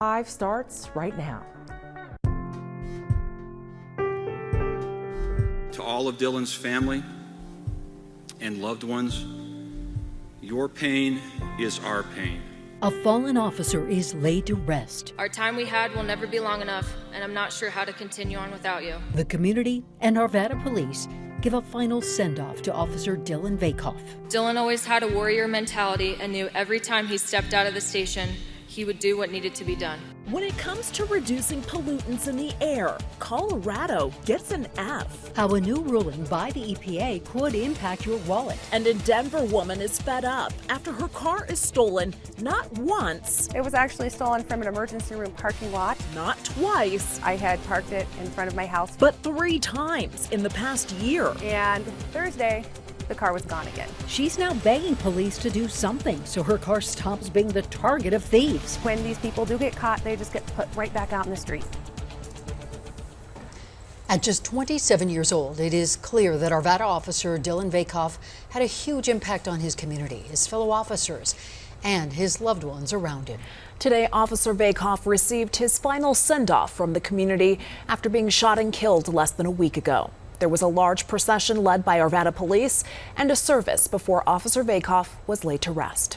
5 starts right now. To all of Dylan's family and loved ones, your pain is our pain. A fallen officer is laid to rest. Our time we had will never be long enough, and I'm not sure how to continue on without you. The community and Arvada police give a final send-off to Officer Dylan Vakov. Dylan always had a warrior mentality and knew every time he stepped out of the station, he would do what needed to be done. When it comes to reducing pollutants in the air, Colorado gets an F. How a new ruling by the EPA could impact your wallet. And a Denver woman is fed up after her car is stolen not once. It was actually stolen from an emergency room parking lot. Not twice. I had parked it in front of my house. But 3 times in the past year. And Thursday, the car was gone again. She's now begging police to do something so her car stops being the target of thieves. When these people do get caught, they just get put right back out in the street. At just 27 years old, it is clear that Arvada officer Dylan Vakov had a huge impact on his community, his fellow officers, and his loved ones around him. Today, Officer Vakov received his final send-off from the community after being shot and killed less than a week ago. There was a large procession led by Arvada police and a service before Officer Vakov was laid to rest.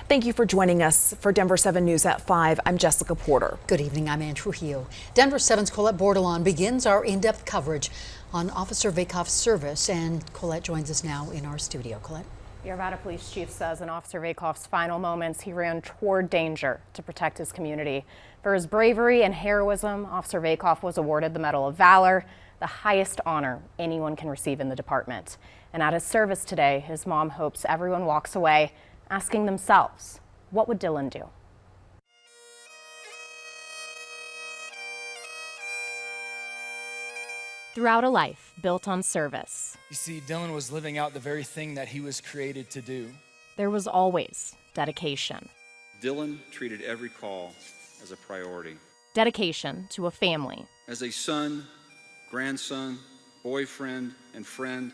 Thank you for joining us for Denver 7 News at 5. I'm Jessica Porter. Good evening, I'm Ann Trujillo. Denver 7's Colette Bordelon begins our in-depth coverage on Officer Vakov's service, and Colette joins us now in our studio. Colette? The Arvada police chief says in Officer Vakov's final moments, he ran toward danger to protect his community. For his bravery and heroism, Officer Vakov was awarded the Medal of Valor, the highest honor anyone can receive in the department. And at his service today, his mom hopes everyone walks away asking themselves, what would Dylan do? Throughout a life built on service, You see, Dylan was living out the very thing that he was created to do. there was always dedication. Dylan treated every call as a priority. Dedication to a family. As a son, grandson, boyfriend, and friend,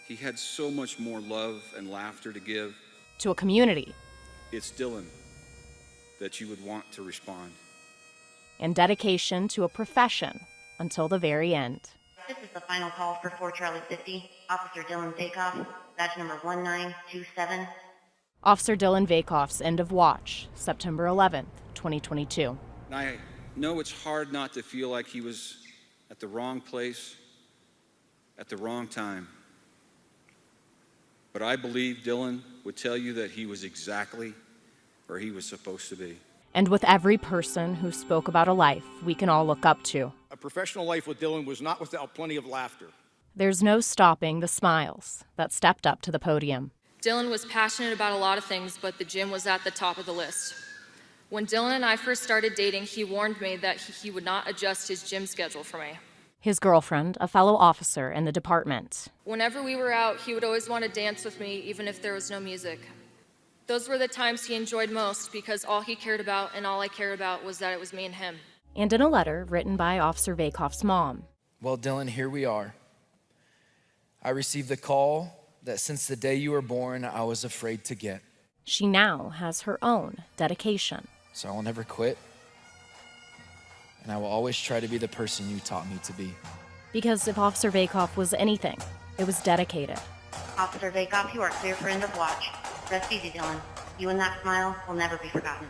he had so much more love and laughter to give. To a community. It's Dylan that you would want to respond. And dedication to a profession until the very end. This is the final call for 4 Charlie 50. Officer Dylan Vakov, badge number 1927. Officer Dylan Vakov's end of watch, September 11th, 2022. And I know it's hard not to feel like he was at the wrong place at the wrong time. But I believe Dylan would tell you that he was exactly where he was supposed to be. And with every person who spoke about a life we can all look up to. A professional life with Dylan was not without plenty of laughter. There's no stopping the smiles that stepped up to the podium. Dylan was passionate about a lot of things, but the gym was at the top of the list. When Dylan and I first started dating, he warned me that he would not adjust his gym schedule for me. His girlfriend, a fellow officer in the department. Whenever we were out, he would always want to dance with me, even if there was no music. Those were the times he enjoyed most because all he cared about and all I cared about was that it was me and him. And in a letter written by Officer Vakov's mom. Well, Dylan, here we are. I received the call that since the day you were born, I was afraid to get. She now has her own dedication. So I will never quit. And I will always try to be the person you taught me to be. Because if Officer Vakov was anything, it was dedicated. Officer Vakov, you are clear for end of watch. Rest easy, Dylan. You and that smile will never be forgotten.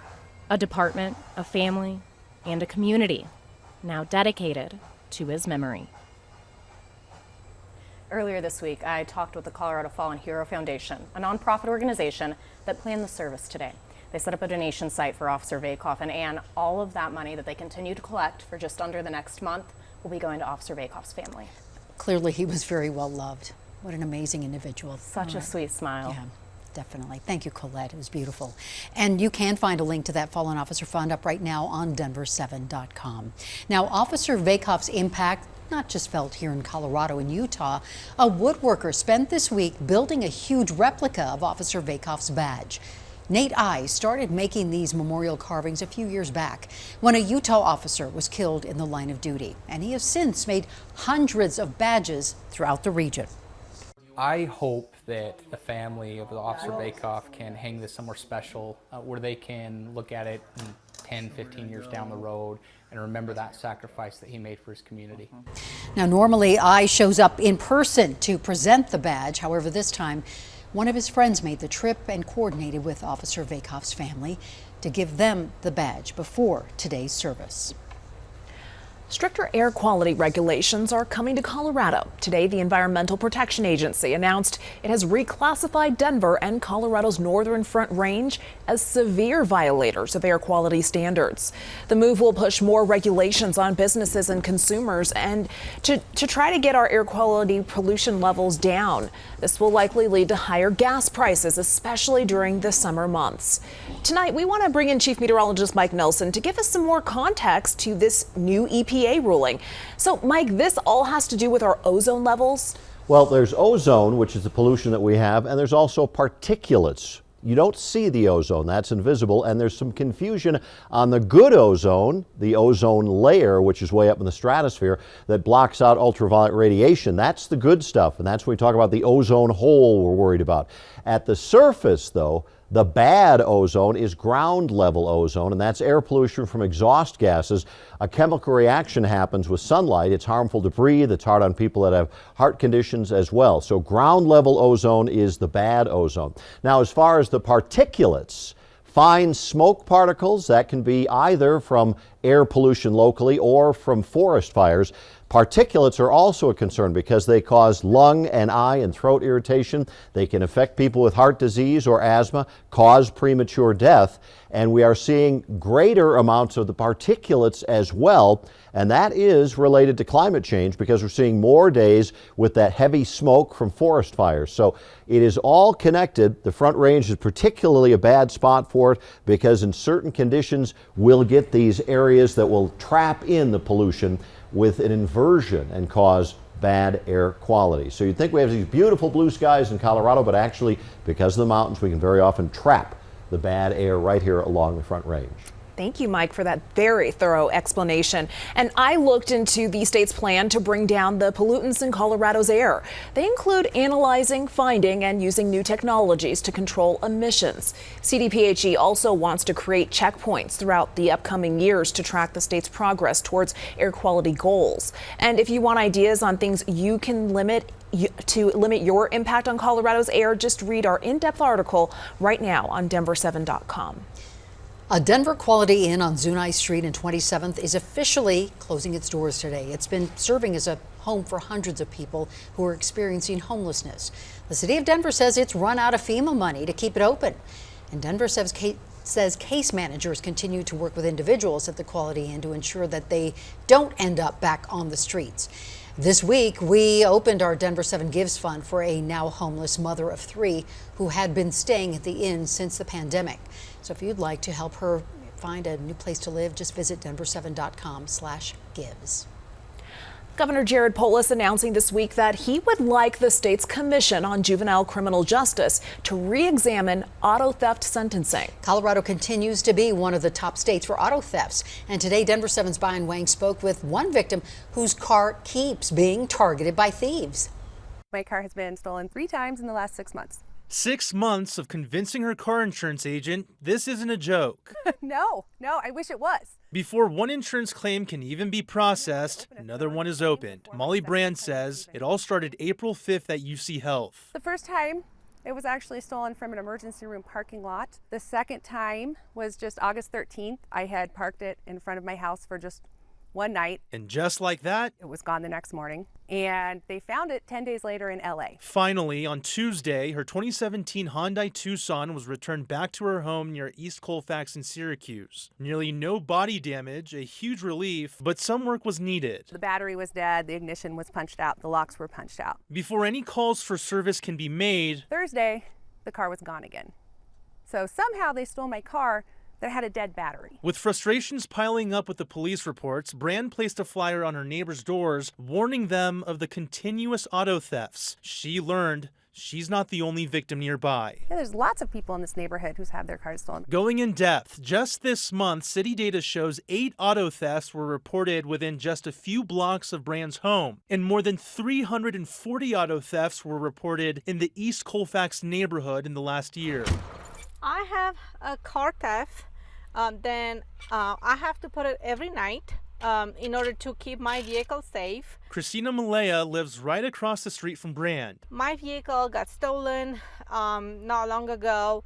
A department, a family, and a community now dedicated to his memory. Earlier this week, I talked with the Colorado Fallen Hero Foundation, a nonprofit organization that planned the service today. They set up a donation site for Officer Vakov, and all of that money that they continue to collect for just under the next month will be going to Officer Vakov's family. Clearly, he was very well loved. What an amazing individual. Such a sweet smile. Yeah, definitely. Thank you, Colette. It was beautiful. And you can find a link to that Fallen Officer Fund up right now on denver7.com. Now, Officer Vakov's impact not just felt here in Colorado and Utah. A woodworker spent this week building a huge replica of Officer Vakov's badge. Nate I started making these memorial carvings a few years back when a Utah officer was killed in the line of duty, and he has since made hundreds of badges throughout the region. I hope that the family of the Officer Vakov can hang this somewhere special where they can look at it and 10, 15 years down the road and remember that sacrifice that he made for his community. Now, normally I shows up in person to present the badge. However, this time, one of his friends made the trip and coordinated with Officer Vakovs' family to give them the badge before today's service. Stricter air quality regulations are coming to Colorado. Today, the Environmental Protection Agency announced it has reclassified Denver and Colorado's Northern Front Range as severe violators of air quality standards. The move will push more regulations on businesses and consumers and to try to get our air quality pollution levels down. This will likely lead to higher gas prices, especially during the summer months. Tonight, we want to bring in Chief Meteorologist Mike Nelson to give us some more context to this new EPA ruling. So, Mike, this all has to do with our ozone levels? Well, there's ozone, which is the pollution that we have, and there's also particulates. You don't see the ozone, that's invisible, and there's some confusion on the good ozone, the ozone layer, which is way up in the stratosphere, that blocks out ultraviolet radiation. That's the good stuff, and that's when we talk about the ozone hole we're worried about. At the surface, though, the bad ozone is ground level ozone, and that's air pollution from exhaust gases. A chemical reaction happens with sunlight. It's harmful to breathe. It's hard on people that have heart conditions as well. So ground level ozone is the bad ozone. Now, as far as the particulates, fine smoke particles, that can be either from air pollution locally or from forest fires. Particulates are also a concern because they cause lung and eye and throat irritation. They can affect people with heart disease or asthma, cause premature death, and we are seeing greater amounts of the particulates as well, and that is related to climate change because we're seeing more days with that heavy smoke from forest fires. So it is all connected. The Front Range is particularly a bad spot for it because in certain conditions we'll get these areas that will trap in the pollution with an inversion and cause bad air quality. So you'd think we have these beautiful blue skies in Colorado, but actually because of the mountains we can very often trap the bad air right here along the Front Range. Thank you, Mike, for that very thorough explanation. And I looked into the state's plan to bring down the pollutants in Colorado's air. They include analyzing, finding, and using new technologies to control emissions. CDPHE also wants to create checkpoints throughout the upcoming years to track the state's progress towards air quality goals. And if you want ideas on things you can to limit your impact on Colorado's air, just read our in-depth article right now on Denver7.com. A Denver Quality Inn on Zunai Street and 27th is officially closing its doors today. It's been serving as a home for hundreds of people who are experiencing homelessness. The city of Denver says it's run out of FEMA money to keep it open. And Denver says case managers continue to work with individuals at the Quality Inn to ensure that they don't end up back on the streets. This week, we opened our Denver 7 Gives Fund for a now homeless mother of 3 who had been staying at the inn since the pandemic. So if you'd like to help her find a new place to live, just visit denver7.com/gives. Governor Jared Polis announcing this week that he would like the state's Commission on Juvenile Criminal Justice to re-examine auto theft sentencing. Colorado continues to be one of the top states for auto thefts. And today, Denver 7's Brian Wang spoke with one victim whose car keeps being targeted by thieves. My car has been stolen 3 times in the last 6 months. 6 months of convincing her car insurance agent this isn't a joke. No, I wish it was. Before one insurance claim can even be processed, another one is opened. Molly Brand says it all started April 5th at UC Health. The first time, it was actually stolen from an emergency room parking lot. The second time was just August 13th. I had parked it in front of my house for just one night. And just like that, it was gone the next morning. And they found it 10 days later in LA. Finally, on Tuesday, her 2017 Hyundai Tucson was returned back to her home near East Colfax in Syracuse. Nearly no body damage, a huge relief, but some work was needed. The battery was dead, the ignition was punched out, the locks were punched out. Before any calls for service can be made, Thursday, the car was gone again. So somehow they stole my car that had a dead battery. With frustrations piling up with the police reports, Brand placed a flyer on her neighbors' doors warning them of the continuous auto thefts. She learned she's not the only victim nearby. Yeah, there's lots of people in this neighborhood who's had their cars stolen. Going in depth, just this month, city data shows 8 auto thefts were reported within just a few blocks of Brand's home, and more than 340 auto thefts were reported in the East Colfax neighborhood in the last year. I have a car theft then I have to put it every night in order to keep my vehicle safe. Christina Malaya lives right across the street from Brand. My vehicle got stolen not long ago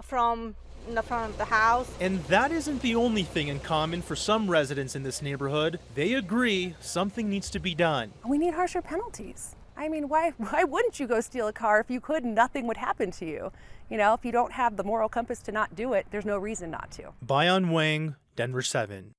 from in the front of the house. And that isn't the only thing in common for some residents in this neighborhood. They agree something needs to be done. We need harsher penalties. I mean, why wouldn't you go steal a car if you could and nothing would happen to you? You know, if you don't have the moral compass to not do it, there's no reason not to. Bayan Wang, Denver 7.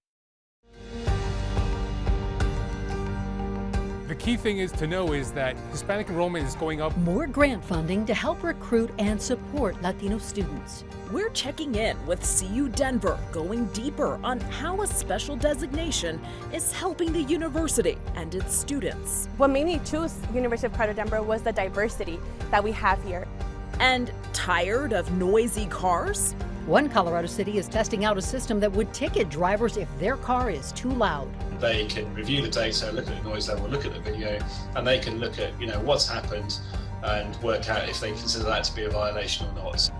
The key thing is to know is that Hispanic enrollment is going up. More grant funding to help recruit and support Latino students. We're checking in with CU Denver, going deeper on how a special designation is helping the university and its students. What made me choose University of Colorado Denver was the diversity that we have here. And tired of noisy cars? One Colorado city is testing out a system that would ticket drivers if their car is too loud. They can review the data, look at the noise level, look at the video, and they can look at, what's happened and work out if they consider that to be a violation or not.